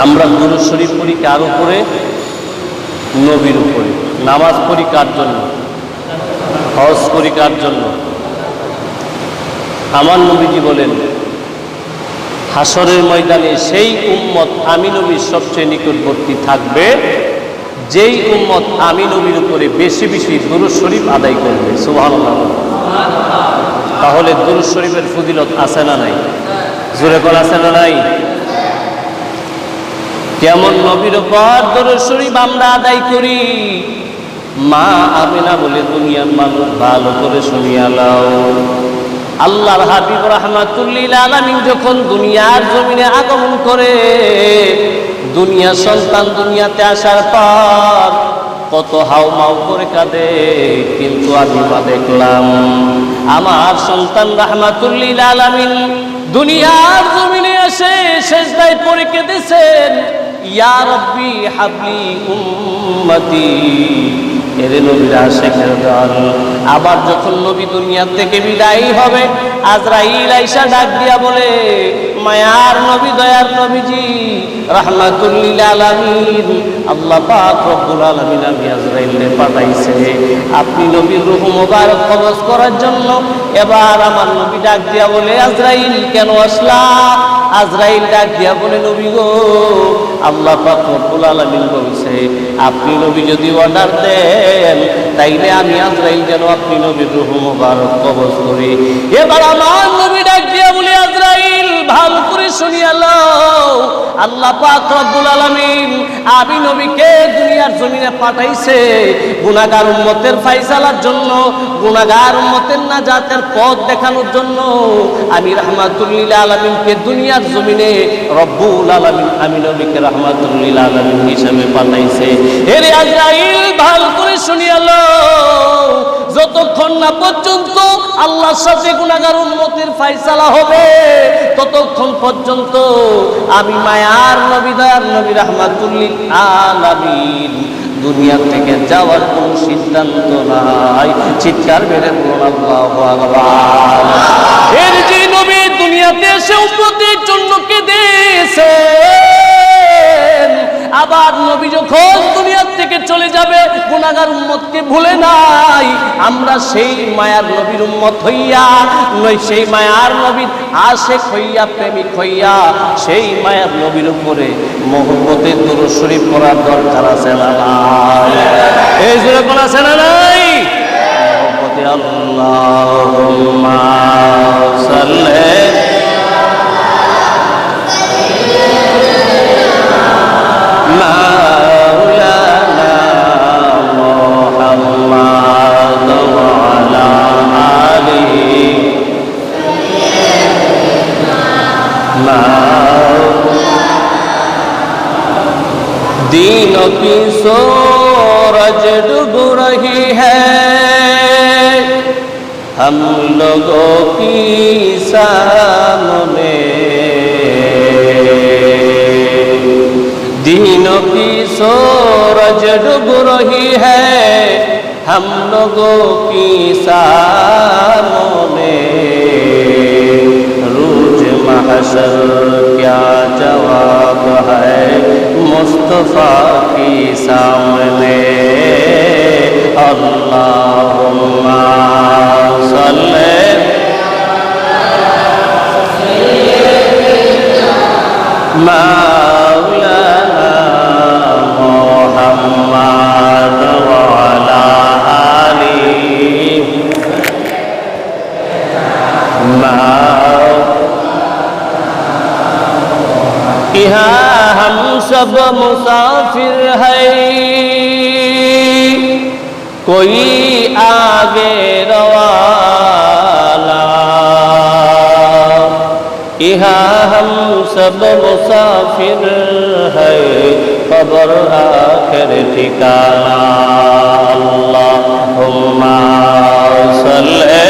আমরা দুরূদ শরীফ পড়ি কার উপরে? নবীর উপরে। নামাজ পড়ি কার জন্য? হজ করি কার জন্য? আমার নবীজি বলেন, হাসরের ময়দানে সেই উম্মত আমি নবীর সবচেয়ে নিকটবর্তী থাকবে যেই উম্মত আমি নবীর উপরে বেশি বেশি দুরূদ শরীফ আদায় করবে। সুবহানাল্লাহ। তাহলে দুরূদ শরীফের ফজিলত আছে না নাই? জোরে বল, আছে না নাই? কেমন নবীর উপর দুরূদ শরীফ আমরা আদায় করি? মা আমিনা বলে, দুনিয়ার মানুষ ভালো করে শুনিয়া লও, আল্লাহর হাবিব রাহমাতুল্লিল আলামিন যখন দুনিয়ার জমিনে আগমন করে, দুনিয়া সন্তান দুনিয়াতে আসার পর কত হাউমাউ করে কাঁদে, কিন্তু আমি মা দেখলাম আমার সন্তান রাহমাতুল্লিল আলামিন দুনিয়ার জমিনে এসে সেজদায় পড়ে কেঁদেছেন, ইয়া রাব্বি হাবলি উম্মতি। এরে নবীর আশিকের দল। আবার যখন নবী দুনিয়া থেকে বিদায় হবে, আজরাইল আইসা ডাক দিয়া বলে, মায়ার নবী, দয়ার নবীজি রাহমাতুল লিল আলামিন, আল্লাহ পাক রব্বুল আলামিন আমি আজরাইলকে পাঠাইছে আপনি নবীর রূহ মোবারক কবজ করার জন্য। এবার আমার নবী ডাক দিয়া বলে, আজরাইল কেন আসলা? আজরাইল ডাক দিয়া বলে, নবী গো, আল্লাহ পাক রব্বুল আলামিন বলছে আপনি নবী যদি অর্ডার দেন তাইলে আমি আজরাইল যেন আপনি নবীর রূহ মোবারক কবজ করি। এবার আমার নবী ডাক দিয়া বলে, আজরাইল ভালো করে শুনিয়া লও, আল্লাহ পাক রব্বুল আলামিন আমি নবীকে দুনিয়ার জমিনে পাঠাইছে গুনাহগার উম্মতের ফায়সালার জন্য, গুনাহগার উম্মতের নাজাতের পথ দেখানোর জন্য। আমি রাহমাতুল লিল আলামিনকে দুনিয়ার জমিনে রব্বুল আলামিন আমি নবীকে রাহমাতুল লিল আলামিন হিসেবে পাঠাইছে। এরে আজরাইল ভালো করে শুনিয়া লও, যতক্ষণ না পর্যন্ত আল্লাহর সাথে গুনাহগার উম্মতের ফায়সালা হবে ততক্ষণ পর্যন্ত আমি মায়ার নবী, দয়ার নবী রাহমাতুল লিল আলামিন দুনিয়া থেকে যাওয়ার কোন সিদ্ধান্ত নাই। চিৎকার মেরে বলুন আল্লাহু আকবার। এর যে নবী দুনিয়াতে এসে উম্মতের জন্য কেঁদেছেন, আবার নবী যখন দুনিয়া থেকে চলে যাবে গুনাহগার উম্মতকে ভুলে নাই। আমরা সেই মায়ার নবীর উম্মত হইয়া নয়, সেই মায়ার নবীর আশিক হইয়া, প্রেমিক হইয়া সেই মায়ার নবীর উপরে মুহাম্মদের দুরূদ শরীফ পড়ার দরকার আছে না নাই? এই জোরে কোন আছে না নাই? মুহাম্মদে আল্লাহুম্মা সাল্লি মাওলানা মুহাম্মদ ওয়া আলা আলিহি दीनों की सूरज डूब रही है, हम लोगों की सामने, दीनों की सूरज डूब रही है, हम लोगों की सामने, रूज महशर क्या जवाब है मुस्तफा की सामने। अल्लाहुम्मा सल्ले मौलाना मुहम्मद व अला आलिहि यहाँ हम सब मुसाफिर है, कोई आगे रवाना, यहाँ हम सब मुसाफिर है, कब्र आखिर ठिकाना। अल्लाहुम्मा सल्ली